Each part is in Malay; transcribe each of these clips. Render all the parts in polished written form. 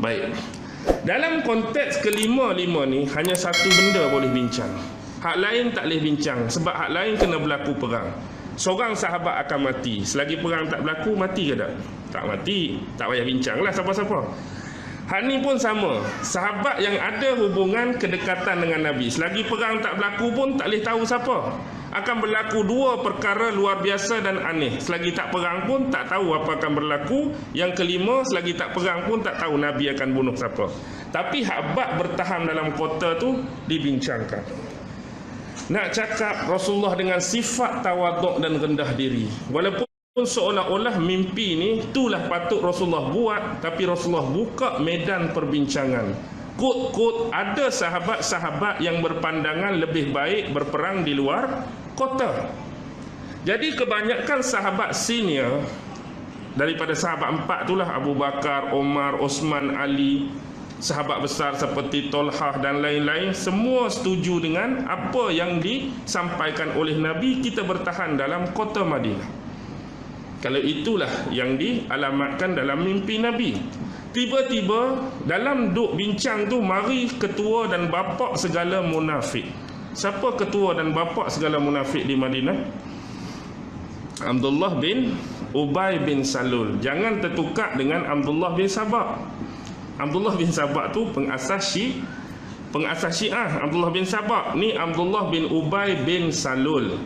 Baik. Dalam konteks kelima-lima ni, hanya satu benda boleh bincang. Hak lain tak boleh bincang. Sebab hak lain kena berlaku perang. Seorang sahabat akan mati. Selagi perang tak berlaku, mati ke tak? Tak mati. Tak payah bincang lah siapa-siapa. Hak ni pun sama. Sahabat yang ada hubungan kedekatan dengan Nabi, selagi perang tak berlaku pun tak boleh tahu siapa. Akan berlaku dua perkara luar biasa dan aneh. Selagi tak perang pun tak tahu apa akan berlaku. Yang kelima, selagi tak perang pun tak tahu Nabi akan bunuh siapa. Tapi hak bab bertahan dalam kota tu dibincangkan. Nak cakap Rasulullah dengan sifat tawaduk dan rendah diri. Walaupun seolah-olah mimpi ni itulah patut Rasulullah buat, tapi Rasulullah buka medan perbincangan. Kut-kut ada sahabat-sahabat yang berpandangan lebih baik berperang di luar kota. Jadi kebanyakan sahabat senior daripada sahabat empat itulah, Abu Bakar, Omar, Osman, Ali, sahabat besar seperti Tolhah dan lain-lain, semua setuju dengan apa yang disampaikan oleh Nabi. Kita bertahan dalam kota Madinah. Kalau itulah yang dialamatkan dalam mimpi Nabi. Tiba-tiba dalam duk bincang tu, mari ketua dan bapa segala munafik. Siapa ketua dan bapa segala munafik di Madinah? Abdullah bin Ubay bin Salul. Jangan tertukar dengan Abdullah bin Sabah. Abdullah bin Sabah tu pengasas Syiah. Abdullah bin Sabah ni Abdullah bin Ubay bin Salul.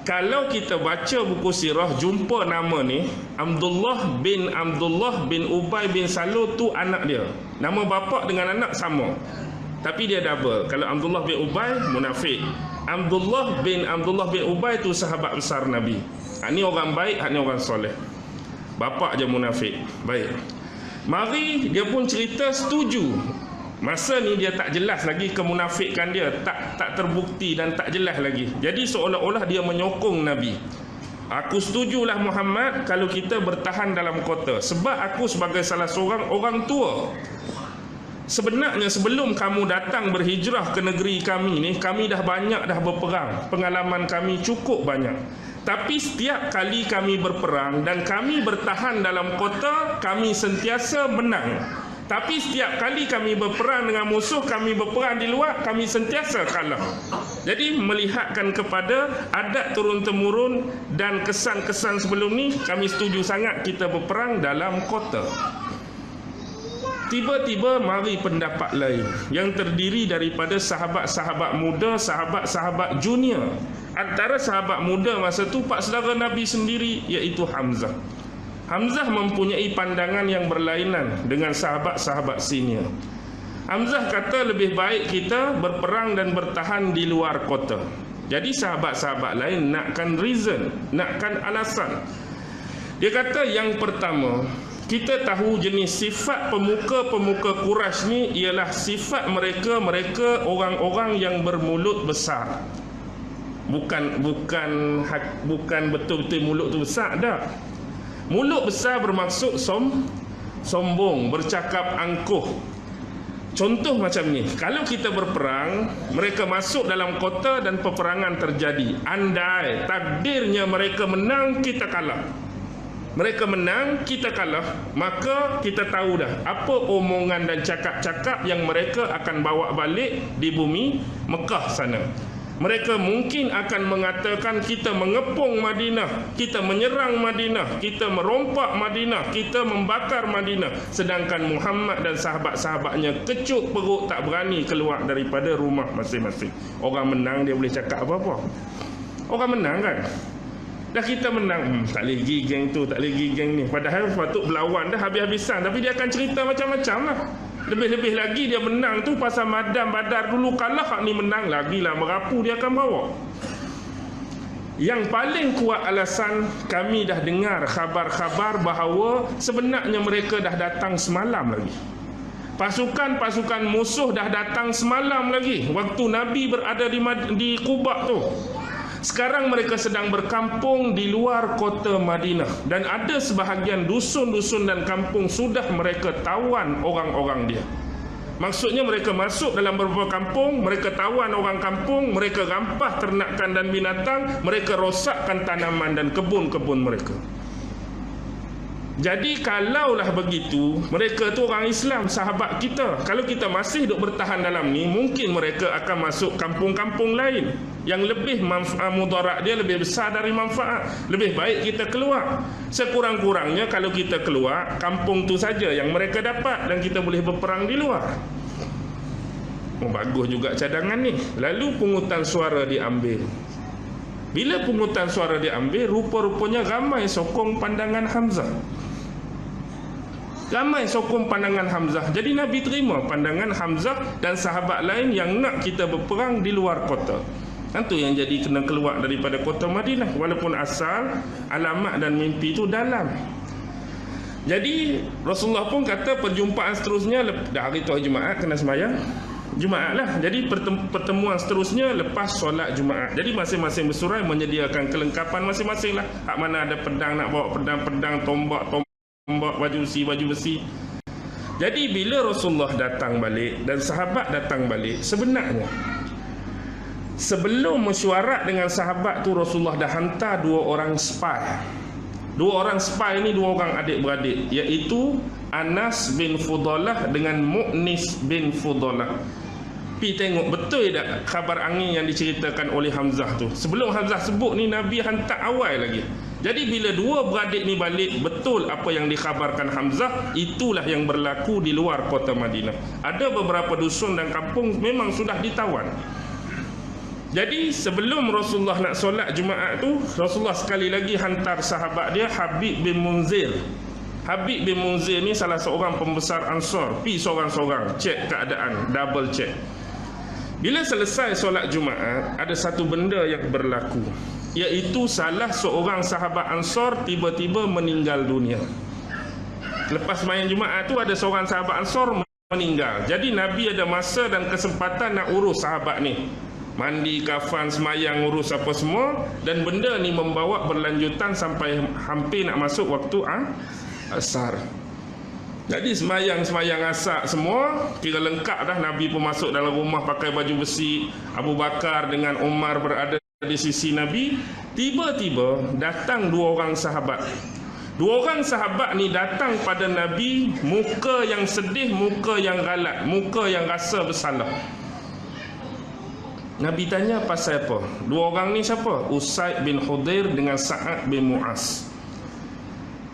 Kalau kita baca buku sirah, jumpa nama ni Abdullah bin Ubay bin Salul tu anak dia. Nama bapa dengan anak sama, tapi dia double. Kalau Abdullah bin Ubay munafik, Abdullah bin Ubay tu sahabat besar Nabi. Ni orang baik, ni orang soleh. Bapa je munafik. Baik. Mari dia pun cerita setuju. Masa ni dia tak jelas lagi kemunafikan dia, tak terbukti dan tak jelas lagi. Jadi seolah-olah dia menyokong Nabi. Aku setujulah Muhammad kalau kita bertahan dalam kota, sebab aku sebagai salah seorang orang tua. Sebenarnya sebelum kamu datang berhijrah ke negeri kami ni, kami dah banyak dah berperang. Pengalaman kami cukup banyak. Tapi setiap kali kami berperang dan kami bertahan dalam kota, kami sentiasa menang. Tapi setiap kali kami berperang dengan musuh, kami berperang di luar, kami sentiasa kalah. Jadi melihatkan kepada adat turun-temurun dan kesan-kesan sebelum ni, kami setuju sangat kita berperang dalam kota. Tiba-tiba mari pendapat lain yang terdiri daripada sahabat-sahabat muda, sahabat-sahabat junior. Antara sahabat muda masa tu pak saudara Nabi sendiri, iaitu Hamzah. Hamzah mempunyai pandangan yang berlainan dengan sahabat-sahabat senior. Hamzah kata lebih baik kita berperang dan bertahan di luar kota. Jadi sahabat-sahabat lain nakkan reason, nakkan alasan. Dia kata yang pertama, kita tahu jenis sifat pemuka-pemuka Quraisy ni ialah sifat mereka orang-orang yang bermulut besar. Bukan betul-betul mulut tu besar dah. Mulut besar bermaksud sombong, bercakap angkuh. Contoh macam ni, kalau kita berperang, mereka masuk dalam kota dan peperangan terjadi. Andai takdirnya mereka menang, kita kalah. Mereka menang, kita kalah, maka kita tahu dah apa omongan dan cakap-cakap yang mereka akan bawa balik di bumi Mekah sana. Mereka mungkin akan mengatakan kita mengepung Madinah, kita menyerang Madinah, kita merompak Madinah, kita membakar Madinah. Sedangkan Muhammad dan sahabat-sahabatnya kecut perut, tak berani keluar daripada rumah masing-masing. Orang menang dia boleh cakap apa-apa. Orang menang kan? Dah kita menang, tak boleh pergi geng tu, tak boleh pergi geng ni. Padahal patut berlawan dah habis-habisan. Tapi dia akan cerita macam-macam lah. Lebih-lebih lagi dia menang tu pasal Madam Badar dulu kalah, hak ni menang lagilah merapu dia akan bawa. Yang paling kuat alasan, kami dah dengar khabar-khabar bahawa sebenarnya mereka dah datang semalam lagi. Pasukan-pasukan musuh dah datang semalam lagi waktu Nabi berada di Quba tu. Sekarang mereka sedang berkampung di luar kota Madinah. Dan ada sebahagian dusun-dusun dan kampung sudah mereka tawan orang-orang dia. Maksudnya mereka masuk dalam beberapa kampung, mereka tawan orang kampung, mereka rampah ternakan dan binatang, mereka rosakkan tanaman dan kebun-kebun mereka. Jadi kalaulah begitu, mereka tu orang Islam, sahabat kita. Kalau kita masih duk bertahan dalam ni, mungkin mereka akan masuk kampung-kampung lain yang lebih mudarat dia lebih besar dari manfaat. Lebih baik kita keluar. Sekurang-kurangnya kalau kita keluar, kampung tu saja yang mereka dapat dan kita boleh berperang di luar. Bagus juga cadangan ni. Lalu pungutan suara diambil. Bila pungutan suara diambil, rupa-rupanya ramai sokong pandangan Hamzah. Ramai sokong pandangan Hamzah. Jadi Nabi terima pandangan Hamzah dan sahabat lain yang nak kita berperang di luar kota. Itu yang jadi kena keluar daripada kota Madinah. Walaupun asal, alamat dan mimpi itu dalam. Jadi Rasulullah pun kata perjumpaan seterusnya, dah hari tu hari Jumaat kena sembahyang Jumaat lah. Jadi pertemuan seterusnya lepas solat Jumaat. Jadi masing-masing bersurai menyediakan kelengkapan masing-masing lah. Hak mana ada pedang nak bawa pedang, tombak, baju besi. Jadi bila Rasulullah datang balik dan sahabat datang balik, sebenarnya sebelum mesyuarat dengan sahabat tu, Rasulullah dah hantar 2 orang spy. 2 orang spy ni 2 orang adik-beradik, iaitu Anas bin Fudalah dengan Mu'nis bin Fudalah. Pi tengok betul tak khabar angin yang diceritakan oleh Hamzah tu. Sebelum Hamzah sebut ni, Nabi hantar awal lagi. Jadi bila 2 beradik ni balik, betul apa yang dikhabarkan Hamzah, itulah yang berlaku di luar kota Madinah. Ada beberapa dusun dan kampung memang sudah ditawan. Jadi sebelum Rasulullah nak solat Jumaat tu, Rasulullah sekali lagi hantar sahabat dia Habib bin Munzir. Habib bin Munzir ni salah seorang pembesar Ansar. Pi seorang-seorang cek keadaan, double check. Bila selesai solat Jumaat, ada satu benda yang berlaku, iaitu salah seorang sahabat Ansar tiba-tiba meninggal dunia. Lepas sembahyang Jumaat tu ada seorang sahabat Ansar meninggal. Jadi Nabi ada masa dan kesempatan nak urus sahabat ni. Mandi, kafan, semayang, urus apa semua. Dan benda ni membawa berlanjutan sampai hampir nak masuk waktu asar. Jadi semayang asar semua, kira lengkap dah. Nabi pun masuk dalam rumah pakai baju besi. Abu Bakar dengan Umar berada di sisi Nabi. Tiba-tiba datang 2 orang sahabat. 2 orang sahabat ni datang pada Nabi, muka yang sedih, muka yang galat, muka yang rasa bersalah. Nabi tanya pasal apa? 2 orang ni siapa? Usaid bin Hudair dengan Sa'ad bin Mu'az.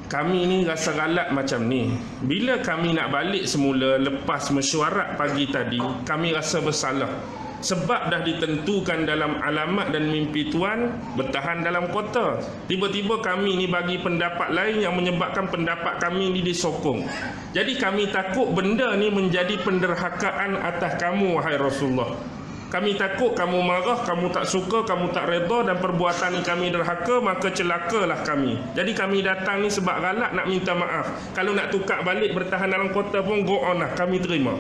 Kami ni rasa galat macam ni. Bila kami nak balik semula lepas mesyuarat pagi tadi, kami rasa bersalah. Sebab dah ditentukan dalam alamat dan mimpi Tuan bertahan dalam kota. Tiba-tiba kami ni bagi pendapat lain yang menyebabkan pendapat kami ni disokong. Jadi kami takut benda ni menjadi penderhakaan atas kamu, wahai Rasulullah. Kami takut kamu marah, kamu tak suka, kamu tak redha dan perbuatan ni kami derhaka, maka celakalah kami. Jadi kami datang ni sebab galak nak minta maaf. Kalau nak tukar balik bertahan dalam kota pun go on lah, kami terima.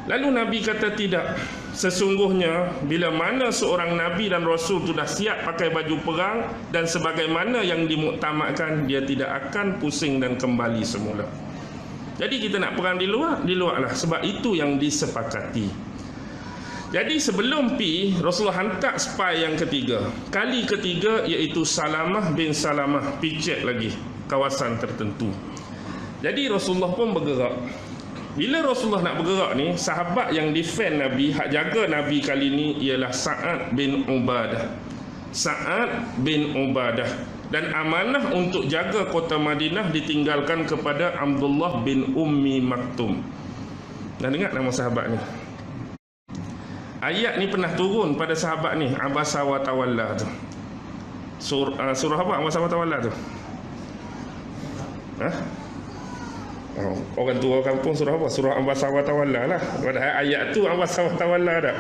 Lalu Nabi kata tidak. Sesungguhnya bila mana seorang Nabi dan Rasul tu dah siap pakai baju perang dan sebagaimana yang dimuktamadkan, dia tidak akan pusing dan kembali semula. Jadi kita nak perang di luar lah. Sebab itu yang disepakati. Jadi sebelum pi, Rasulullah hantar spy yang ketiga. Kali ketiga iaitu Salamah bin Salamah, pi cek lagi kawasan tertentu. Jadi Rasulullah pun bergerak. Bila Rasulullah nak bergerak ni, sahabat yang defend Nabi, hak jaga Nabi kali ni ialah Sa'ad bin Ubadah. Sa'ad bin Ubadah. Dan amanah untuk jaga kota Madinah ditinggalkan kepada Abdullah bin Ummi Maktum. Dah dengar nama sahabat ni? Ayat ni pernah turun pada sahabat ni, Abasa wa Tawalla tu. Surah apa Abasa wa Tawalla tu? Orang tua kampung surah apa? Surah Abasa wa Tawalla lah. Ayat tu Abasa wa Tawalla dah.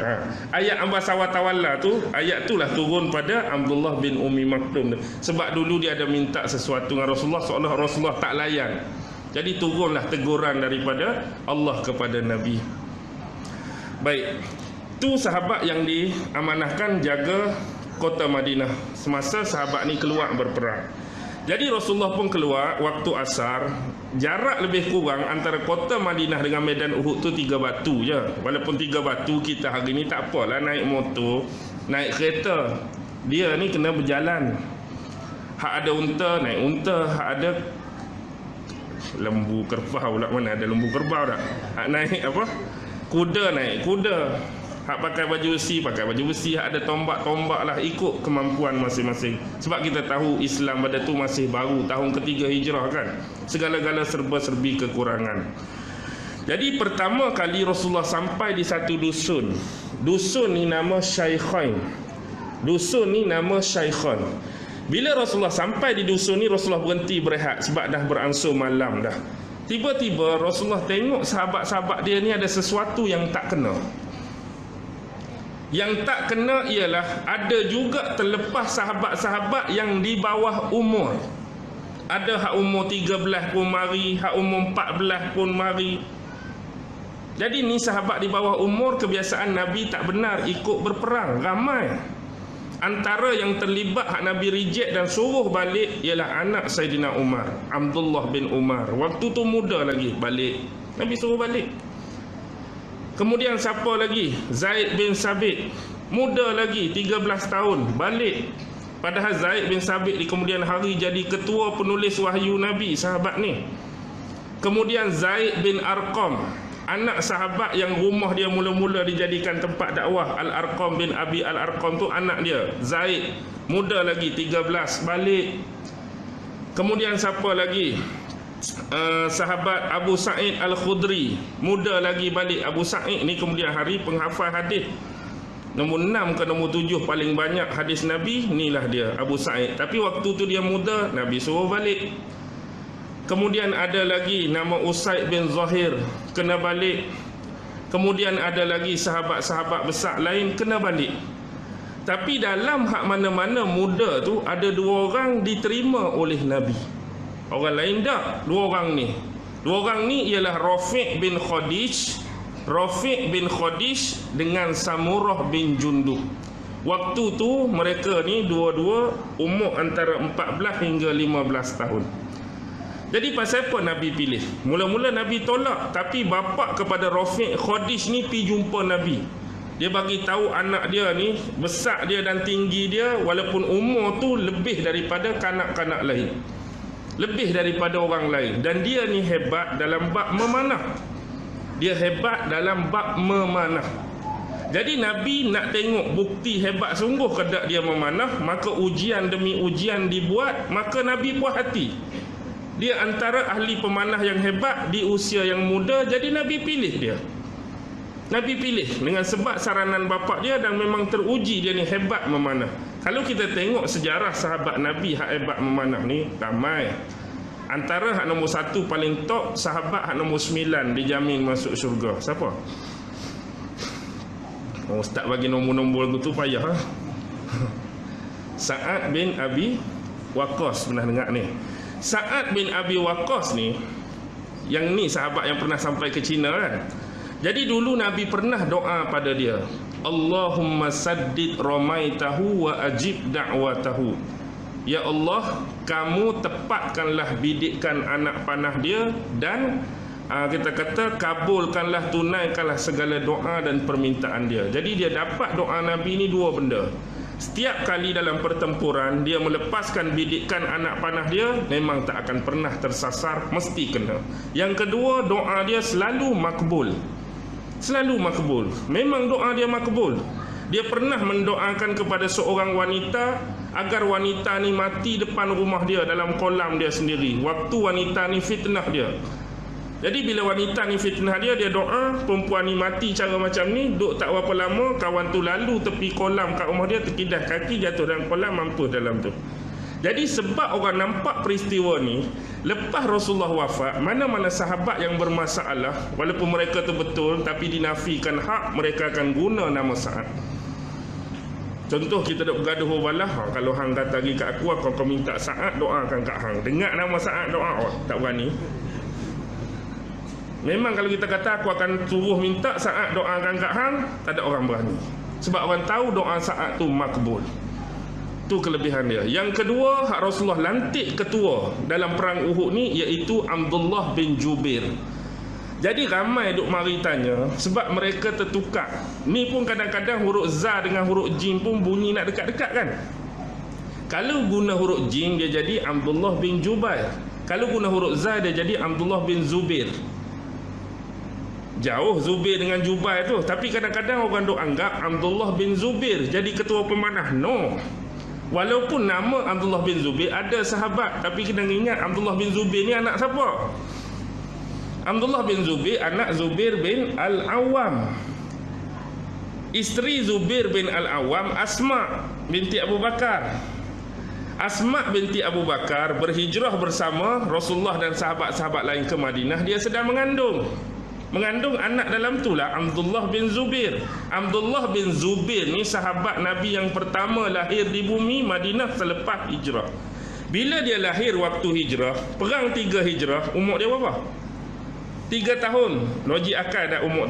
Ayat Abasa wa Tawalla tu, ayat tu lah turun pada Abdullah bin Ummi Maktum tu. Sebab dulu dia ada minta sesuatu dengan Rasulullah, seolah Rasulullah tak layan. Jadi turunlah teguran daripada Allah kepada Nabi. Baik. Tu sahabat yang diamanahkan jaga kota Madinah semasa sahabat ni keluar berperang. Jadi Rasulullah pun keluar waktu asar. Jarak lebih kurang antara kota Madinah dengan medan Uhud tu 3 batu je. Walaupun 3 batu kita hari ni tak apalah naik motor, naik kereta. Dia ni kena berjalan. Hak ada unta, naik unta. Hak ada lembu kerbau pula, mana ada lembu kerbau tak? Hak naik apa? Kuda, naik kuda. Hak pakai baju besi, pakai baju besi. Hak ada tombak-tombak lah, ikut kemampuan masing-masing. Sebab kita tahu Islam pada tu masih baru, tahun ketiga hijrah kan. Segala-gala serba-serbi kekurangan. Jadi pertama kali Rasulullah sampai di satu dusun. Dusun ni nama Syaikhain. Dusun ni nama Syaikhain. Bila Rasulullah sampai di dusun ni, Rasulullah berhenti berehat sebab dah beransur malam dah. Tiba-tiba Rasulullah tengok sahabat-sahabat dia ni ada sesuatu yang tak kena. Yang tak kena ialah ada juga terlepas sahabat-sahabat yang di bawah umur. Ada hak umur 13 pun mari, hak umur 14 pun mari. Jadi ni sahabat di bawah umur, kebiasaan Nabi tak benar ikut berperang, ramai. Antara yang terlibat hak Nabi reject dan suruh balik ialah anak Saidina Umar, Abdullah bin Umar. Waktu tu muda lagi, balik. Nabi suruh balik. Kemudian siapa lagi? Zaid bin Sabit, muda lagi, 13 tahun, balik. Padahal Zaid bin Sabit di kemudian hari jadi ketua penulis wahyu Nabi, sahabat ni. Kemudian Zaid bin Arqam, anak sahabat yang rumah dia mula-mula dijadikan tempat dakwah. Al-Arqam bin Abi Al-Arqam tu anak dia, Zaid, muda lagi, 13, balik. Kemudian siapa lagi? Sahabat Abu Sa'id Al-Khudri, muda lagi, balik. Abu Sa'id ni kemudian hari penghafal hadis nombor 6 ke nombor 7 paling banyak hadis Nabi, inilah dia Abu Sa'id. Tapi waktu tu dia muda, Nabi suruh balik. Kemudian ada lagi nama Usaid bin Zahir, kena balik. Kemudian ada lagi sahabat-sahabat besar lain kena balik. Tapi dalam hak mana-mana muda tu ada 2 orang diterima oleh Nabi. Orang lain tak, 2 orang ni. 2 orang ni ialah Rafiq bin Khadij. Rafiq bin Khadij dengan Samurah bin Jundub. Waktu tu mereka ni dua-dua umur antara 14 hingga 15 tahun. Jadi pasal apa Nabi pilih? Mula-mula Nabi tolak, tapi bapa kepada Rafiq Khadij ni pi jumpa Nabi. Dia bagi tahu anak dia ni, besar dia dan tinggi dia, walaupun umur tu lebih daripada kanak-kanak lain, lebih daripada orang lain. Dan dia ni hebat dalam bab memanah. Dia hebat dalam bab memanah. Jadi Nabi nak tengok bukti hebat sungguh kedak dia memanah, maka ujian demi ujian dibuat, maka Nabi puas hati. Dia antara ahli pemanah yang hebat di usia yang muda, jadi Nabi pilih dia. Nabi pilih dengan sebab saranan bapa dia dan memang teruji dia ni hebat memanah. Kalau kita tengok sejarah sahabat Nabi hak hebat memanah ni ramai. Antara hak nombor 1 paling top, sahabat hak nombor 9 dijamin masuk syurga. Siapa? Oh, ustaz bagi nombor-nombor tu payah ha? Sa'ad bin Abi Waqqas, pernah dengar ni? Sa'ad bin Abi Waqqas ni, yang ni sahabat yang pernah sampai ke China kan. Jadi dulu Nabi pernah doa pada dia, Allahumma saddid ramaitahu wa ajib da'watahu. Ya Allah, kamu tepatkanlah bidikan anak panah dia dan kita kata kabulkanlah, tunaikanlah segala doa dan permintaan dia. Jadi dia dapat doa Nabi ni 2 benda. Setiap kali dalam pertempuran dia melepaskan bidikan anak panah dia, memang tak akan pernah tersasar, mesti kena. Yang kedua, doa dia selalu makbul. Selalu makbul. Memang doa dia makbul. Dia pernah mendoakan kepada seorang wanita agar wanita ni mati depan rumah dia dalam kolam dia sendiri. Waktu wanita ni fitnah dia. Jadi bila wanita ni fitnah dia, dia doa, perempuan ni mati cara macam ni, duduk tak berapa lama, kawan tu lalu tepi kolam kat rumah dia, terkidah kaki, jatuh dalam kolam, mampus dalam tu. Jadi sebab orang nampak peristiwa ni, lepas Rasulullah wafat, mana-mana sahabat yang bermasalah, walaupun mereka tu betul tapi dinafikan hak, mereka akan guna nama Sa'ad. Contoh kita duk bergaduh balah, kalau hang kata lagi kat aku minta Sa'ad doakan kat hang. Dengar nama Sa'ad doa, tak berani. Memang kalau kita kata aku akan suruh minta Sa'ad doakan kat hang, tak ada orang berani. Sebab orang tahu doa Sa'ad tu makbul. Itu kelebihan dia. Yang kedua, hak Rasulullah lantik ketua dalam perang Uhud ni, iaitu Abdullah bin Jubair. Jadi ramai duk mari tanya sebab mereka tertukar. Ni pun kadang-kadang huruf za dengan huruf jim pun bunyi nak dekat-dekat kan. Kalau guna huruf jim dia jadi Abdullah bin Jubair. Kalau guna huruf za dia jadi Abdullah bin Zubair. Jauh Zubair dengan Jubair tu, tapi kadang-kadang orang duk anggap Abdullah bin Zubair jadi ketua pemanah. No. Walaupun nama Abdullah bin Zubair ada sahabat, tapi kena ingat Abdullah bin Zubair ni anak siapa? Abdullah bin Zubair anak Zubair bin Al-Awwam. Isteri Zubair bin Al-Awwam Asma binti Abu Bakar. Asma binti Abu Bakar berhijrah bersama Rasulullah dan sahabat-sahabat lain ke Madinah. Dia sedang mengandung anak dalam itulah Abdullah bin Zubair. Abdullah bin Zubair ni sahabat Nabi yang pertama lahir di bumi Madinah selepas hijrah. Bila dia lahir waktu hijrah, perang 3 hijrah, umur dia berapa? 3 tahun. Logik akal dah umur